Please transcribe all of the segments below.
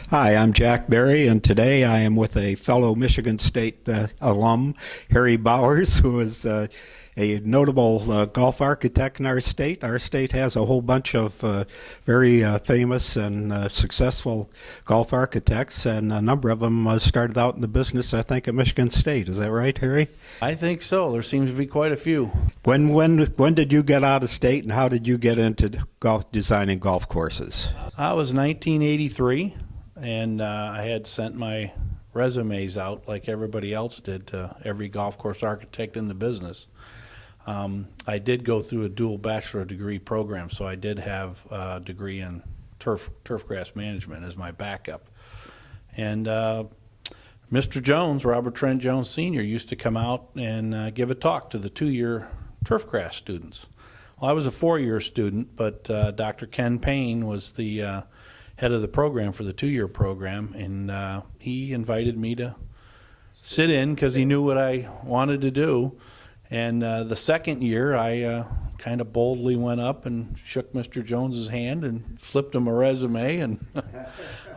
Hi, I'm Jack Berry, and today I am with a fellow Michigan State alum, Harry Bowers, who is a notable golf architect in our state. Our state has a whole bunch of very famous and successful golf architects, and a number of them started out in the business, I think, at Michigan State. Is that right, Harry? I think so. There seems to be quite a few. When did you get out of state, and how did you get into designing golf courses? I was 1983, and I had sent my resumes out like everybody else did to every golf course architect in the business. I did go through a dual bachelor degree program, so I did have a degree in turfgrass management as my backup. And Mr. Jones, Robert Trent Jones Sr., used to come out and give a talk to the two-year turfgrass students. Well, I was a four-year student, but Dr. Ken Payne was the head of the program for the two-year program, and he invited me to sit in because he knew what I wanted to do. And the second year, I kind of boldly went up and shook Mr. Jones's hand and slipped him a resume, and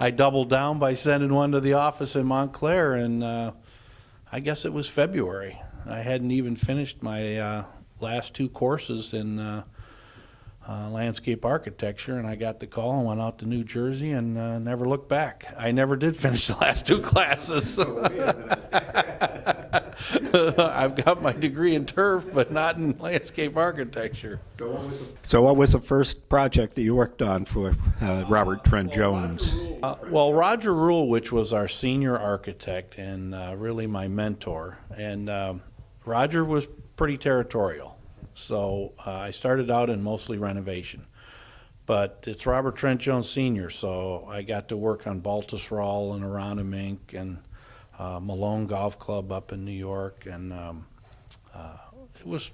I doubled down by sending one to the office in Montclair, and I guess it was February. I hadn't even finished my last two courses in landscape architecture, and I got the call and went out to New Jersey and never looked back. I never did finish the last two classes. I've got my degree in turf, but not in landscape architecture. So what was the first project that you worked on for Robert Trent Jones? Roger Rule, which was our senior architect and really my mentor, and Roger was pretty territorial. So I started out in mostly renovation, but it's Robert Trent Jones Sr., so I got to work on Baltusrol and Aronimink and Malone Golf Club up in New York, and it was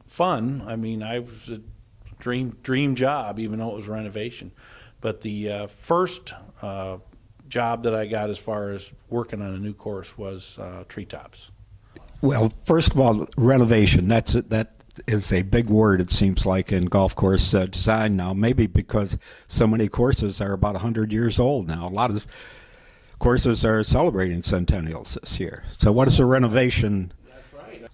fun. I mean, I was a dream job, even though it was renovation. But the first job that I got as far as working on a new course was Treetops. Well, first of all, renovation. That is a big word, it seems like, in golf course design now. Maybe because so many courses are about 100 years old now. A lot of courses are celebrating centennials this year. So what is a renovation?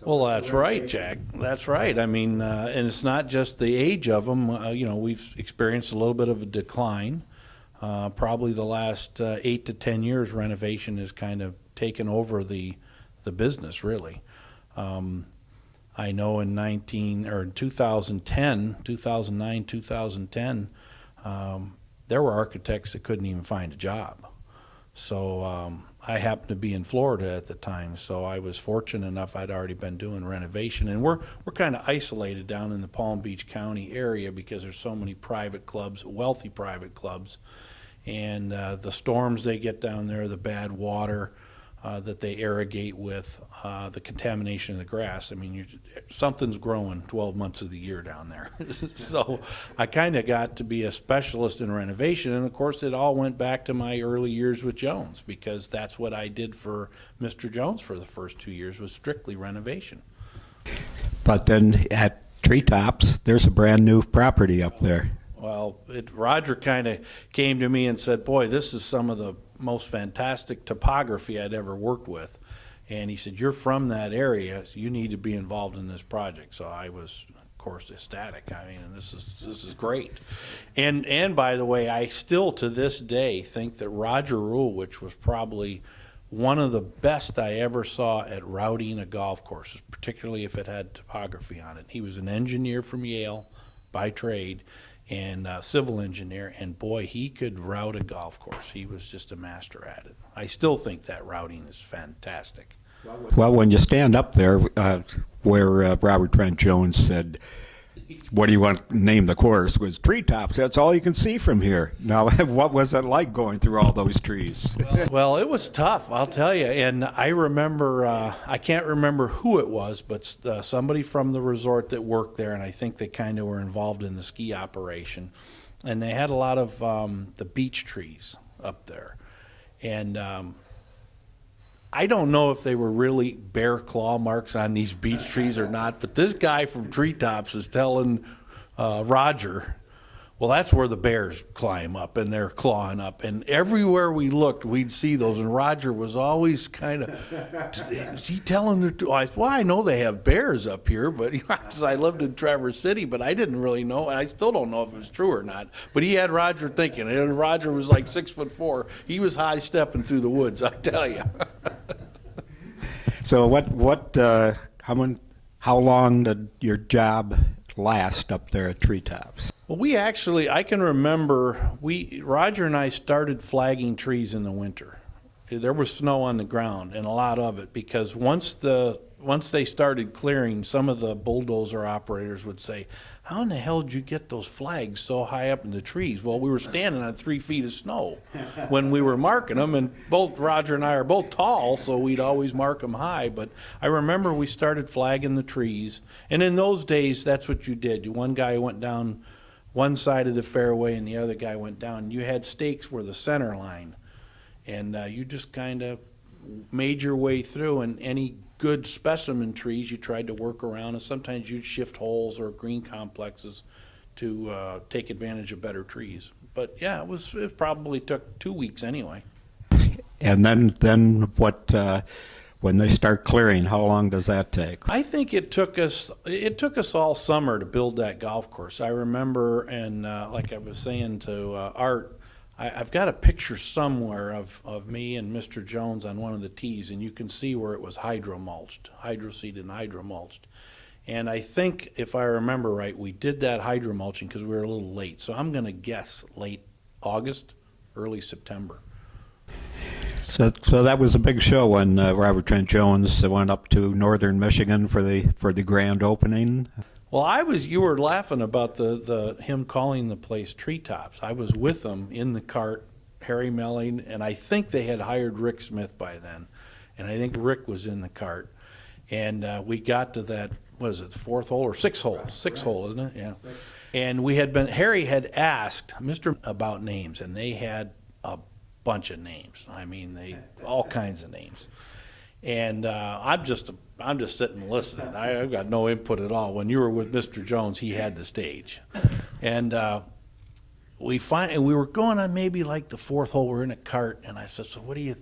Well, that's right, Jack. That's right. I mean, and it's not just the age of them. We've experienced a little bit of a decline. Probably the last 8 to 10 years, renovation has kind of taken over the business, really. I know in 2010, 2009, 2010, there were architects that couldn't even find a job. So I happened to be in Florida at the time, so I was fortunate enough I'd already been doing renovation. And we're kind of isolated down in the Palm Beach County area because there's so many private clubs, wealthy private clubs, and the storms they get down there, the bad water that they irrigate with, the contamination of the grass. I mean, something's growing 12 months of the year down there. So I kind of got to be a specialist in renovation, and of course it all went back to my early years with Jones, because that's what I did for Mr. Jones for the first 2 years, was strictly renovation. But then at Treetops, there's a brand new property up there. Well, Roger kind of came to me and said, boy, this is some of the most fantastic topography I'd ever worked with. And he said, you're from that area, so you need to be involved in this project. So I was, of course, ecstatic. I mean, this is great. And by the way, I still to this day think that Roger Rule, which was probably one of the best I ever saw at routing a golf course, particularly if it had topography on it. He was an engineer from Yale by trade, and civil engineer, and boy, he could route a golf course. He was just a master at it. I still think that routing is fantastic. Well, when you stand up there where Robert Trent Jones said, what do you want to name the course, was Treetops. That's all you can see from here. Now, what was it like going through all those trees? Well, it was tough, I'll tell you. And I remember, I can't remember who it was, but somebody from the resort that worked there, and I think they kind of were involved in the ski operation. And they had a lot of the beech trees up there. And I don't know if they were really bear claw marks on these beech trees or not, but this guy from Treetops was telling Roger, Well, that's where the bears climb up, and they're clawing up. And everywhere we looked, we'd see those. And Roger was always kind of, is he telling the truth? Well, I know they have bears up here, but I lived in Traverse City, but I didn't really know, and I still don't know if it was true or not. But he had Roger thinking, and Roger was like 6'4". He was high stepping through the woods, I tell you. So how long did your job last up there at Treetops? Well, I can remember, Roger and I started flagging trees in the winter. There was snow on the ground, and a lot of it, because once they started clearing, some of the bulldozer operators would say, how in the hell did you get those flags so high up in the trees? Well, we were standing on 3 feet of snow when we were marking them, and both Roger and I are both tall, so we'd always mark them high. But I remember we started flagging the trees, and in those days, that's what you did. One guy went down one side of the fairway, and the other guy went down. You had stakes were the center line, and you just kind of made your way through, and any good specimen trees you tried to work around, and sometimes you'd shift holes or green complexes to take advantage of better trees. But yeah, it probably took 2 weeks anyway. And then what? When they start clearing, how long does that take? I think it took us all summer to build that golf course. I remember, and like I was saying to Art, I've got a picture somewhere of me and Mr. Jones on one of the tees, and you can see where it was hydro-seeded and hydro-mulched. And I think, if I remember right, we did that hydro-mulching because we were a little late. So I'm going to guess late August, early September. So that was a big show when Robert Trent Jones went up to northern Michigan for the grand opening. Well, you were laughing about him calling the place Treetops. I was with him in the cart, Harry Melling, and I think they had hired Rick Smith by then. And I think Rick was in the cart. And we got to that, what is it, fourth hole or sixth hole? Sixth hole, isn't it? Yeah. And Harry had asked Mr. about names, and they had a bunch of names. I mean, all kinds of names. And I'm just sitting listening. I've got no input at all. When you were with Mr. Jones, he had the stage, and we were going on maybe like the fourth hole. We're in a cart, and I said, "So what are you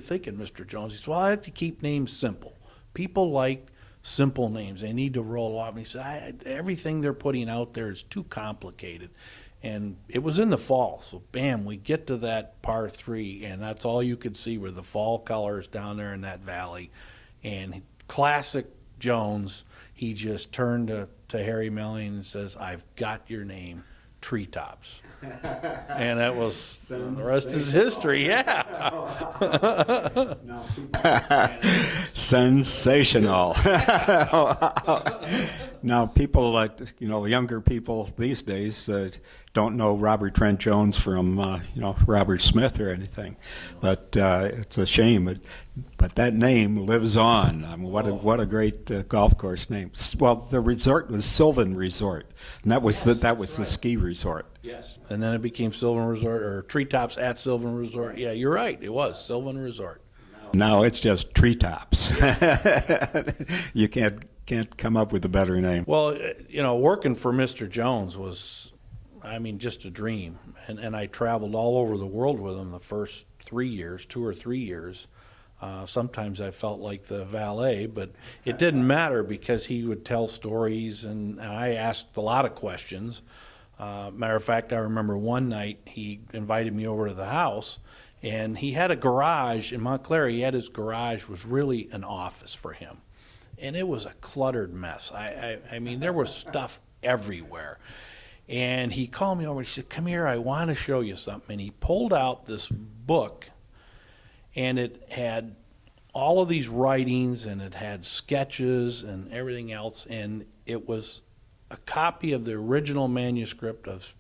thinking, Mr. Jones?" He said, "Well, I have to keep names simple. People like simple names. They need to roll off." And he said, "Everything they're putting out there is too complicated." And it was in the fall, so bam, we get to that par 3, and that's all you could see were the fall colors down there in that valley. And classic Jones, he just turned to Harry Melling and says, "I've got your name, Treetops." And that was, the rest is history, yeah. Sensational. Now, people like, younger people these days don't know Robert Trent Jones from, Robert Smith or anything. But it's a shame. But that name lives on. I mean, what a great golf course name. Well, the resort was Sylvan Resort, and that was the ski resort. Yes. And then it became Sylvan Resort, or Treetops at Sylvan Resort. Yeah, you're right. It was Sylvan Resort. Now it's just Treetops. You can't come up with a better name. Well, working for Mr. Jones was, just a dream. And I traveled all over the world with him the first 3 years, 2 or 3 years. Sometimes I felt like the valet, but it didn't matter because he would tell stories, and I asked a lot of questions. Matter of fact, I remember one night he invited me over to the house, and he had a garage in Montclair. His garage was really an office for him, and it was a cluttered mess. I mean, there was stuff everywhere. And he called me over. He said, "Come here, I want to show you something." And he pulled out this book, and it had all of these writings, and it had sketches and everything else, and it was a copy of the original manuscript of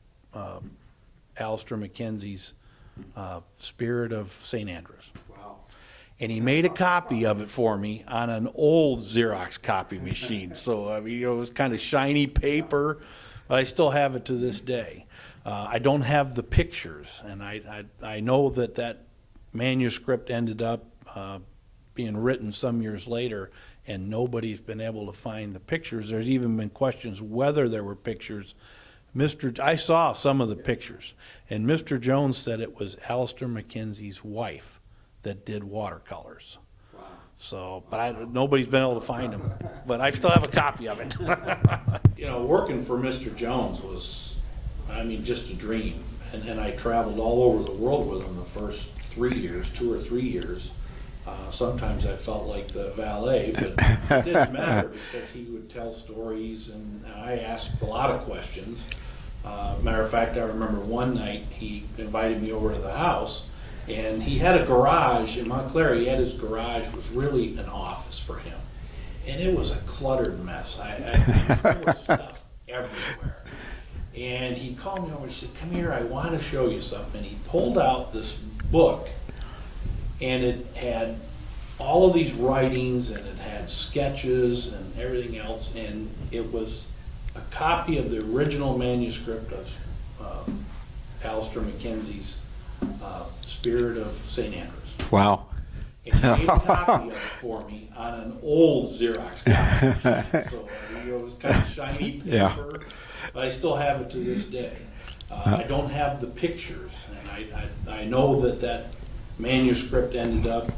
Alistair Mackenzie's Spirit of St. Andrews. Wow. And he made a copy of it for me on an old Xerox copy machine. So, it was kind of shiny paper, but I still have it to this day. I don't have the pictures, and I know that manuscript ended up being written some years later, and nobody's been able to find the pictures. There's even been questions whether there were pictures I saw some of the pictures, and Mr. Jones said it was Alistair McKenzie's wife that did watercolors. So, but nobody's been able to find him, but I still have a copy of it. You know, working for Mr. Jones was, I mean, just a dream. And I traveled all over the world with him the first 3 years, 2 or 3 years. Sometimes I felt like the valet, but it didn't matter because he would tell stories and I asked a lot of questions. Matter of fact, I remember one night he invited me over to the house, and he had a garage in Montclair. He had his garage was really an office for him, and it was a cluttered mess. There was stuff everywhere. And he called me over and he said, "Come here, I want to show you something." He pulled out this book, and it had all of these writings, and it had sketches and everything else, and it was a copy of the original manuscript of Alistair McKenzie's Spirit of St. Andrews. Wow. And he made a copy of it for me on an old Xerox copy. So it was kind of shiny paper, Yeah. but I still have it to this day. I don't have the pictures, and I know that manuscript ended up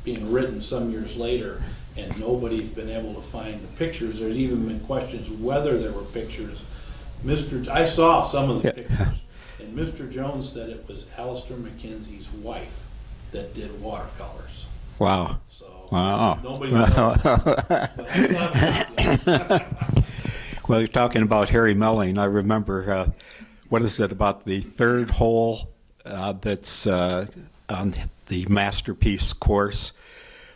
being written some years later, and nobody's been able to find the pictures. There's even been questions whether there were pictures. I saw some of the pictures, and Mr. Jones said it was Alistair McKenzie's wife that did watercolors. Wow. So Wow. nobody knows. But I love it. Well, you're talking about Harry Melling. I remember, what is it, about the third hole that's on the Masterpiece course,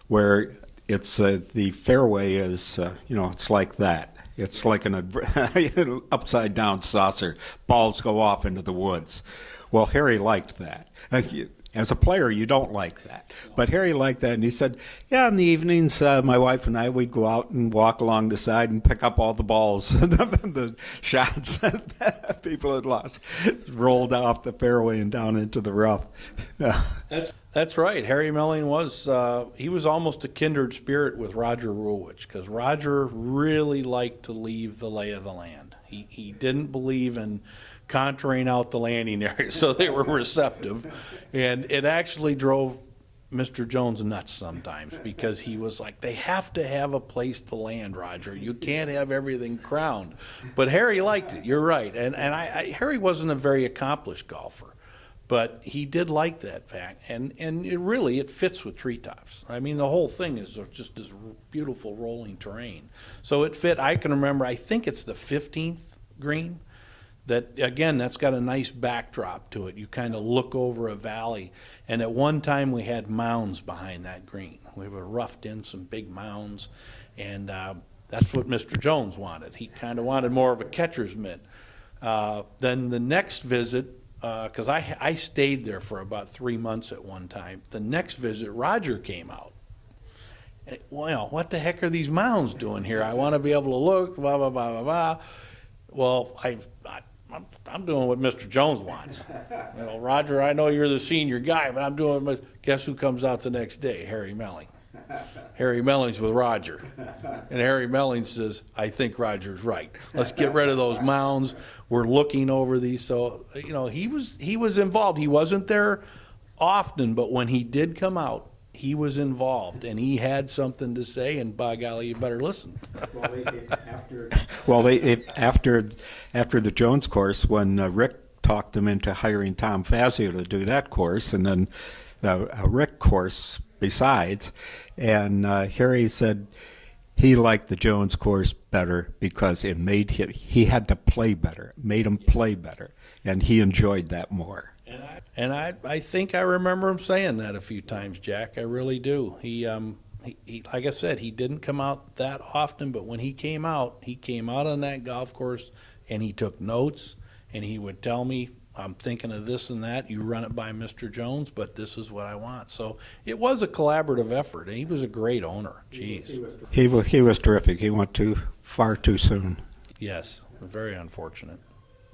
where it's the fairway is, it's like that. It's like an upside down saucer. Balls go off into the woods. Well, Harry liked that. As a player, you don't like that. But Harry liked that, and he said, yeah, in the evenings, my wife and I, we'd go out and walk along the side and pick up all the balls, the shots that people had lost, rolled off the fairway and down into the rough. That's right. Harry Melling was, he was almost a kindred spirit with Roger Rulewich, because Roger really liked to leave the lay of the land. He didn't believe in contouring out the landing area, so they were receptive. And it actually drove Mr. Jones nuts sometimes, because he was like, they have to have a place to land, Roger. You can't have everything crowned. But Harry liked it. You're right. And Harry wasn't a very accomplished golfer, but he did like that fact. And it fits with Treetops. I mean, the whole thing is just this beautiful rolling terrain. So it fit. I can remember, I think it's the 15th green. That, again, that's got a nice backdrop to it. You kind of look over a valley. And at one time we had mounds behind that green. We were roughed in some big mounds. And that's what Mr. Jones wanted. He kind of wanted more of a catcher's mitt. Then the next visit, because I stayed there for about 3 months at one time. The next visit, Roger came out. And, well, what the heck are these mounds doing here? I want to be able to look, blah, blah, blah, blah, blah. Well, I'm doing what Mr. Jones wants. Roger, I know you're the senior guy, but I'm doing what, guess who comes out the next day? Harry Melling. Harry Melling's with Roger. And Harry Melling says, I think Roger's right. Let's get rid of those mounds. We're looking over these. So, he was involved. He wasn't there often, but when he did come out, he was involved, and he had something to say, and by golly, you better listen. After the Jones course, when Rick talked them into hiring Tom Fazio to do that course, and then a Rick course besides, and Harry said he liked the Jones course better because it made he had to play better, made him play better, and he enjoyed that more. And I think I remember him saying that a few times, Jack. I really do. He like I said, he didn't come out that often, but when he came out on that golf course, and he took notes, and he would tell me, I'm thinking of this and that. You run it by Mr. Jones, but this is what I want. So it was a collaborative effort, and he was a great owner. Jeez. He was terrific. He went far too soon. Yes, very unfortunate.